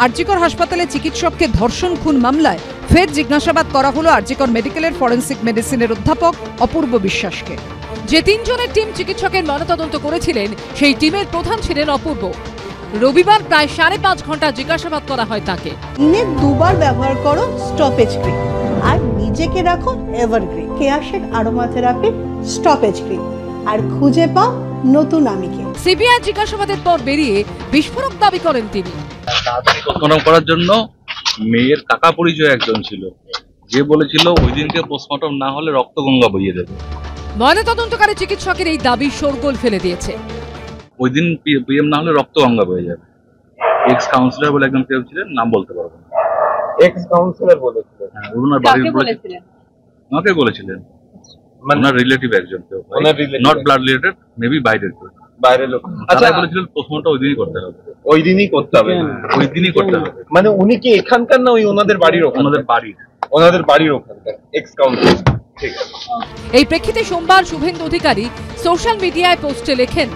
আরজিকর হাসপাতালে চিকিৎসককে ধর্ষণ খুন মামলায় ফের জিজ্ঞাসাবাদ করা হলো আরজিকর মেডিকেলের ফরেন্সিক মেডিসিনের অধ্যাপক অপূর্ব বিশ্বাসকে। যে তিনজনের টিম চিকিৎসকের ময়নাতদন্ত করেছিলেন সেই টিমের প্রধান ছিলেন অপূর্ব। রবিবার প্রায় 5.5 ঘন্টা জিজ্ঞাসাবাদ করা হয় তাকে। দিনে 2 বার ব্যবহার করো স্টপেজ ক্রিম আর নিজেকে রাখো এভারগ্রিন কেয়াশেক আরোমা থেরাপি স্টপেজ ক্রিম আর খুঁজে পাও নতুন আমিকে। সিবিআই জিজ্ঞাসাবাদের পর বেরিয়ে বিস্ফোরক দাবি করেন তিনি। পোস্টমর্টম করার জন্য মেয়ের কাকা পরিচয় একজন ছিল, যে বলেছিল ওই দিনকে পোস্টমর্টম না হলে রক্তগঙ্গা বইয়ে দেবে। ময়নাতদন্তকারী চিকিৎসকের এই দাবি শোরগোল ফেলে দিয়েছে। ওই দিন পিএম না হলে রক্তগঙ্গা বয়ে যাবে। এক্স কাউন্সিলর বলে একজন কেউ ছিলেন, নাম বলতে পারবো না। এক্স কাউন্সিলর বলেছিলেন? হ্যাঁ, ওনার বাড়ির বলেছিলেন, আমাকে বলেছিলেন, ওনার রিলেটিভ একজন কেউ, নট ব্লাড রিলেটেড, মেবি বাইরের কেউ, বাইরের লোক। আচ্ছা, বলেছিলেন পোস্টমর্টম ওই দিনই করতে হবে, ওই দিনই করতে হবে, ওই দিনই করতে হবে। মানে উনি কি এখানকার না ওই ওনাদের বাড়ির? ওনাদের বাড়ির ওখানকার এক্স কাউন্সিলর। ঠিক আছে। এই প্রেক্ষিতে সোমবার শুভেন্দু অধিকারী সোশ্যাল মিডিয়ায় পোস্টে লেখেন,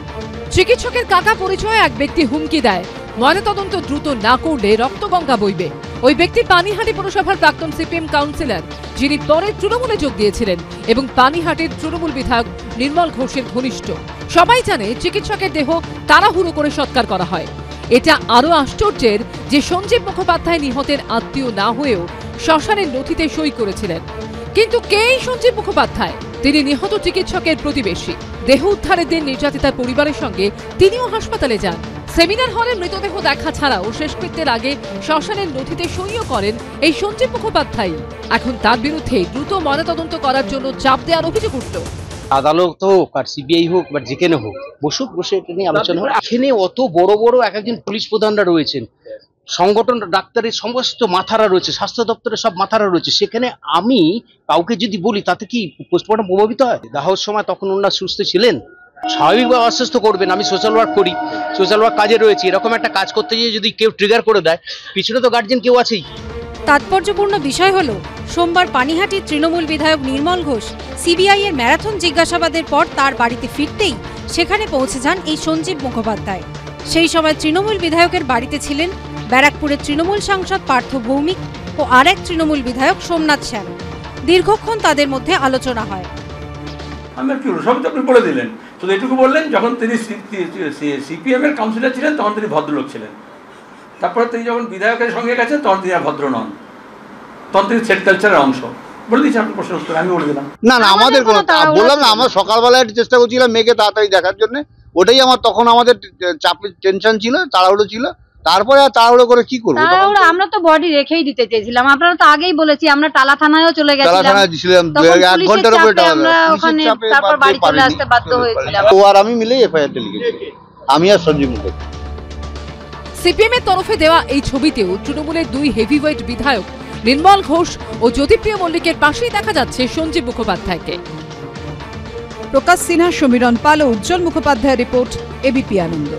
চিকিৎসকের কাকা পরিচয়ে এক ব্যক্তি হুমকি দেয়, ময়নাতদন্ত দ্রুত না করলে রক্তগঙ্গা বইবে। ওই ব্যক্তি পানিহাটি পুরসভার প্রাক্তন সিপিএম কাউন্সিলর, যিনি পরে তৃণমূলে যোগ দিয়েছিলেন এবং পানিহাটির তৃণমূল বিধায়ক নির্মল ঘোষের ঘনিষ্ঠ। সবাই জানে চিকিৎসকের দেহ তাড়াহুড়ো করে সৎকার করা হয়। এটা আরো আশ্চর্যের যে সঞ্জীব মুখোপাধ্যায় নিহতের আত্মীয় না হয়েও শ্মশানের নথিতে সই করেছিলেন। কিন্তু কে এই সঞ্জীব মুখোপাধ্যায়? তিনি নিহত চিকিৎসকের প্রতিবেশী। দেহ উদ্ধারের দিন নির্যাতিতার পরিবারের সঙ্গে তিনিও হাসপাতালে যান। সেমিনার হলে মৃতদেহ দেখা ছাড়াও শেষকৃত্যের আগে শ্মশানের নথিতে সইও করেন এই সঞ্জীব মুখোপাধ্যায়। এখন তার বিরুদ্ধে দ্রুত ময়নাতদন্ত করার জন্য চাপ দেওয়ার অভিযোগ উঠল। আদালত হোক আর সিবিআই হোক বা যেখানে হোক, বসে এটা নিয়ে আলোচনা হয়। এখানে অত বড় বড় এক একজন পুলিশ প্রধানরা রয়েছেন, সংগঠন ডাক্তারের সমস্ত মাথারা রয়েছে, স্বাস্থ্য দপ্তরের সব মাথারা রয়েছে। সেখানে আমি কাউকে যদি বলি তাতে কি পোস্টমর্টম প্রভাবিত হয়? দাহর সময় তখন ওনারা সুস্থ ছিলেন, স্বাভাবিকভাবে অসুস্থ করবেন। আমি সোশ্যাল ওয়ার্ক করি, সোশ্যাল ওয়ার্ক কাজে রয়েছে। এরকম একটা কাজ করতে গিয়ে যদি কেউ ট্রিগার করে দেয়, পিছনে তো গার্জিয়ান কেউ আছেই। তাৎপর্যপূর্ণ বিষয় হলো, সোমবার পানিহাটির তৃণমূল বিধায়ক নির্মল ঘোষ সিবিআই এর ম্যারাথন জিজ্ঞাসাবাদের পর তার বাড়িতে ফিরতেই সেখানে পৌঁছে যান এই সঞ্জীব মুখোপাধ্যায়। সেই সময় তৃণমূল বিধায়কের বাড়িতে ছিলেন ব্যারাকপুরের তৃণমূল সাংসদ পার্থ ভৌমিক ও আরেক তৃণমূল বিধায়ক সোমনাথ শ্যাম। দীর্ঘক্ষণ তাদের মধ্যে আলোচনা হয়। আমরা কি সবই তো আপনি বলে দিলেন, শুধু এটুকু বললেন যখন তিনি সিপিএম এর কাউন্সিলর ছিলেন তখন তিনি ভদ্রলোক ছিলেন। তারপরে তিনি যখন বিধায়কের সঙ্গে গেছেন তখন তিনি আর ভদ্র নন, তখন তিনি সেট কালচারের অংশ। বলে দিচ্ছি আপনার প্রশ্ন উত্তর, আমি বলে দিলাম। না আমাদের কোনো বললাম না, আমরা সকালবেলায় চেষ্টা করছিলাম মেয়েকে তাড়াতাড়ি দেখার জন্য। ওটাই আমার তখন আমাদের চাপের টেনশন ছিল, তাড়াহুড়ো ছিল। তারপরে আর তাড়াহুড়ো করে কি করবো? আমরা তো বডি রেখেই দিতে চেয়েছিলাম। আপনারা তো আগেই বলেছি, আমরা টালা থানায়ও চলে গেছিলাম। টালা থানায় দিছিলাম 1 ঘন্টার উপরে ওখানে, তারপর বাড়ি চলে আসতে বাধ্য হয়েছিলাম। ও আর আমি মিলে এফআইআরটা লিখেছি, আমি আর সঞ্জীব মুখোপাধ্যায়। সিপিএম এর তরফে দেওয়া এই ছবিতেও তৃণমূলের 2 হেভিওয়েট বিধায়ক নির্মল ঘোষ ও জ্যোতিপ্রিয় মল্লিকের পাশেই দেখা যাচ্ছে সঞ্জীব মুখোপাধ্যায়কে। প্রকাশ সিনহা, সমীরণ পাল ও উজ্জ্বল মুখোপাধ্যায়ের রিপোর্ট, এবিপি আনন্দ।